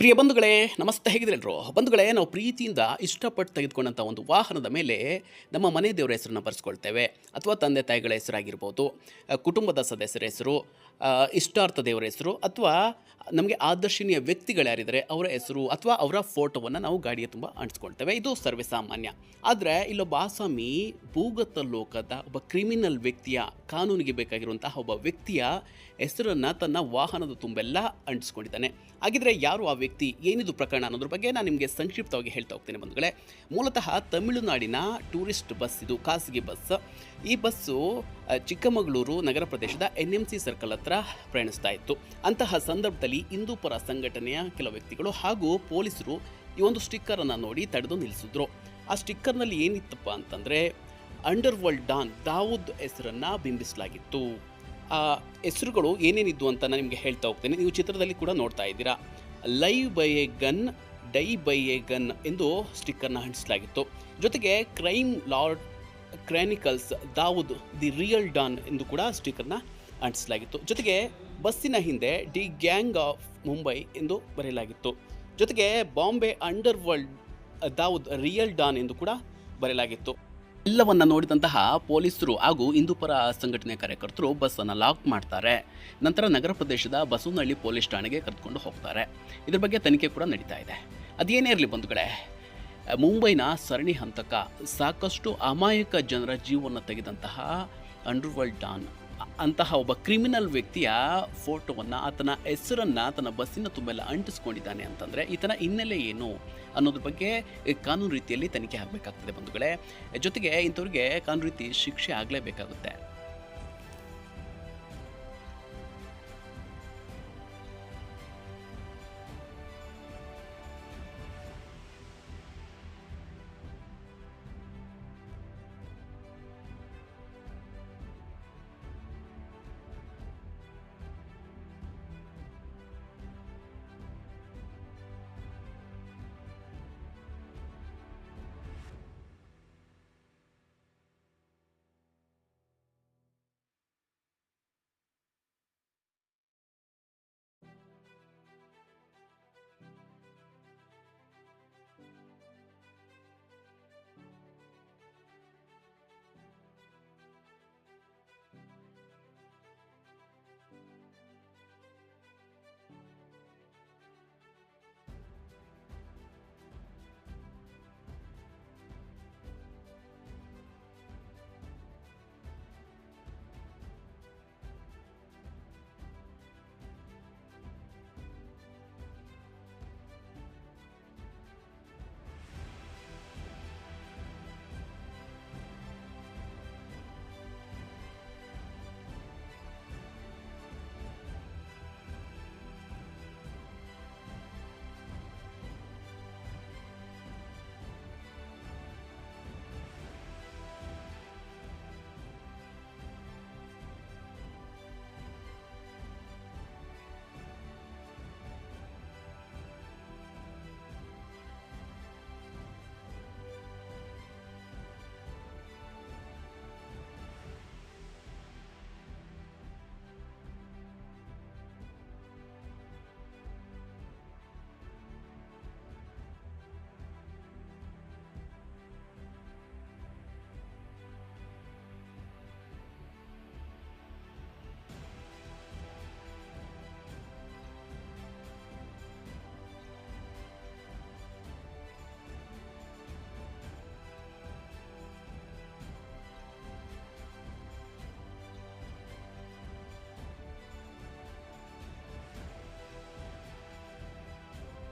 ಪ್ರಿಯ ಬಂಧುಗಳೇ, ನಮಸ್ತೆ. ಹೇಗಿದ್ದೀರೆಲ್ಲರೂ? ಬಂಧುಗಳೇ, ನಾವು ಪ್ರೀತಿಯಿಂದ ಇಷ್ಟಪಟ್ಟು ತೆಗೆದುಕೊಂಡಂಥ ಒಂದು ವಾಹನದ ಮೇಲೆ ನಮ್ಮ ಮನೆ ದೇವರ ಹೆಸರನ್ನು ಬರೆಸ್ಕೊಳ್ತೇವೆ. ಅಥವಾ ತಂದೆ ತಾಯಿಗಳ ಹೆಸರಾಗಿರ್ಬೋದು, ಕುಟುಂಬದ ಸದಸ್ಯರ ಹೆಸರು, ಇಷ್ಟಾರ್ಥ ದೇವರ ಹೆಸರು, ಅಥವಾ ನಮಗೆ ಆದರ್ಶನೀಯ ವ್ಯಕ್ತಿಗಳು ಯಾರಿದ್ದಾರೆ ಅವರ ಹೆಸರು ಅಥವಾ ಅವರ ಫೋಟೋವನ್ನು ನಾವು ಗಾಡಿಯ ತುಂಬ ಅಂಟಿಸ್ಕೊಳ್ತೇವೆ. ಇದು ಸರ್ವೇ ಸಾಮಾನ್ಯ. ಆದರೆ ಇಲ್ಲೊಬ್ಬ ಆಸಾಮಿ ಭೂಗತ ಲೋಕದ ಒಬ್ಬ ಕ್ರಿಮಿನಲ್ ವ್ಯಕ್ತಿಯ, ಕಾನೂನಿಗೆ ಬೇಕಾಗಿರುವಂತಹ ಒಬ್ಬ ವ್ಯಕ್ತಿಯ ಹೆಸರನ್ನು ತನ್ನ ವಾಹನದ ತುಂಬೆಲ್ಲ ಅಂಟಿಸ್ಕೊಂಡಿದ್ದಾನೆ. ಹಾಗಿದ್ರೆ ಯಾರು ಆ ವ್ಯಕ್ತಿ, ಏನಿದು ಪ್ರಕರಣ ಅನ್ನೋದ್ರ ಬಗ್ಗೆ ನಾನು ನಿಮಗೆ ಸಂಕ್ಷಿಪ್ತವಾಗಿ ಹೇಳ್ತಾ ಹೋಗ್ತೇನೆ ಬಂಧುಗಳೇ. ಮೂಲತಃ ತಮಿಳುನಾಡಿನ ಟೂರಿಸ್ಟ್ ಬಸ್ ಇದು, ಖಾಸಗಿ ಬಸ್. ಈ ಬಸ್ಸು ಚಿಕ್ಕಮಗಳೂರು ನಗರ ಪ್ರದೇಶದ NMC ಸರ್ಕಲ್ ಹತ್ರ ಪ್ರಯಾಣಿಸ್ತಾ ಇತ್ತು. ಅಂತಹ ಸಂದರ್ಭದಲ್ಲಿ ಹಿಂದೂಪರ ಸಂಘಟನೆಯ ಕೆಲ ವ್ಯಕ್ತಿಗಳು ಹಾಗೂ ಪೊಲೀಸರು ಈ ಒಂದು ಸ್ಟಿಕ್ಕರನ್ನು ನೋಡಿ ತಡೆದು ನಿಲ್ಲಿಸಿದ್ರು. ಆ ಸ್ಟಿಕ್ಕರ್ನಲ್ಲಿ ಏನಿತ್ತಪ್ಪ ಅಂತಂದರೆ, ಅಂಡರ್ ವರ್ಲ್ಡ್ ಡಾನ್ ದಾವೂದ್ ಹೆಸರನ್ನು ಬಿಂಬಿಸಲಾಗಿತ್ತು. ಆ ಹೆಸರುಗಳು ಏನೇನಿದ್ದು ಅಂತ ನಾನು ನಿಮಗೆ ಹೇಳ್ತಾ ಹೋಗ್ತೇನೆ. ನೀವು ಚಿತ್ರದಲ್ಲಿ ಕೂಡ ನೋಡ್ತಾ ಇದ್ದೀರಾ. Live by a gun, die by a gun ಎಂದು ಸ್ಟಿಕ್ಕರ್ನ ಅಂಟಿಸಲಾಗಿತ್ತು. ಜೊತೆಗೆ crime lord chronicles Dawood the real don ಎಂದು ಕೂಡ ಸ್ಟಿಕ್ಕರ್ನ ಅಂಟಿಸಲಾಗಿತ್ತು. ಜೊತೆಗೆ ಬಸ್ಸಿನ ಹಿಂದೆ ದಿ ಗ್ಯಾಂಗ್ ಆಫ್ ಮುಂಬೈ ಎಂದು ಬರೆಯಲಾಗಿತ್ತು. ಜೊತೆಗೆ Bombay under world Dawood real don ಎಂದು ಕೂಡ ಬರೆಯಲಾಗಿತ್ತು. ಎಲ್ಲವನ್ನ ನೋಡಿದಂತಹ ಪೊಲೀಸರು ಹಾಗೂ ಹಿಂದೂಪರ ಸಂಘಟನೆಯ ಕಾರ್ಯಕರ್ತರು ಬಸ್ಸನ್ನು ಲಾಕ್ ಮಾಡ್ತಾರೆ. ನಂತರ ನಗರ ಪ್ರದೇಶದ ಬಸವನಹಳ್ಳಿ ಪೊಲೀಸ್ ಠಾಣೆಗೆ ಕರೆದುಕೊಂಡು ಹೋಗ್ತಾರೆ. ಇದ್ರ ಬಗ್ಗೆ ತನಿಖೆ ಕೂಡ ನಡೀತಾ ಇದೆ. ಅದೇನೇ ಇರಲಿ ಬಂಧುಗಳೇ, ಮುಂಬೈನ ಸರಣಿ ಹಂತಕ, ಸಾಕಷ್ಟು ಅಮಾಯಕ ಜನರ ಜೀವವನ್ನು ತೆಗೆದಂತಹ ಅಂಡರ್ವರ್ಲ್ಡ್ ಡಾನ್ ಅಂತಹ ಒಬ್ಬ ಕ್ರಿಮಿನಲ್ ವ್ಯಕ್ತಿಯ ಫೋಟೋವನ್ನು, ಆತನ ಹೆಸರನ್ನು ತನ್ನ ಬಸ್ಸಿನ ತುಂಬೆಲ್ಲ ಅಂಟಿಸ್ಕೊಂಡಿದ್ದಾನೆ ಅಂತಂದರೆ ಈತನ ಹಿನ್ನೆಲೆ ಏನು ಅನ್ನೋದ್ರ ಬಗ್ಗೆ ಕಾನೂನು ರೀತಿಯಲ್ಲಿ ತನಿಖೆ ಆಗಬೇಕಾಗ್ತದೆ ಬಂಧುಗಳೇ. ಜೊತೆಗೆ ಇಂಥವ್ರಿಗೆ ಕಾನೂನು ರೀತಿ ಶಿಕ್ಷೆ ಆಗಲೇಬೇಕಾಗುತ್ತೆ.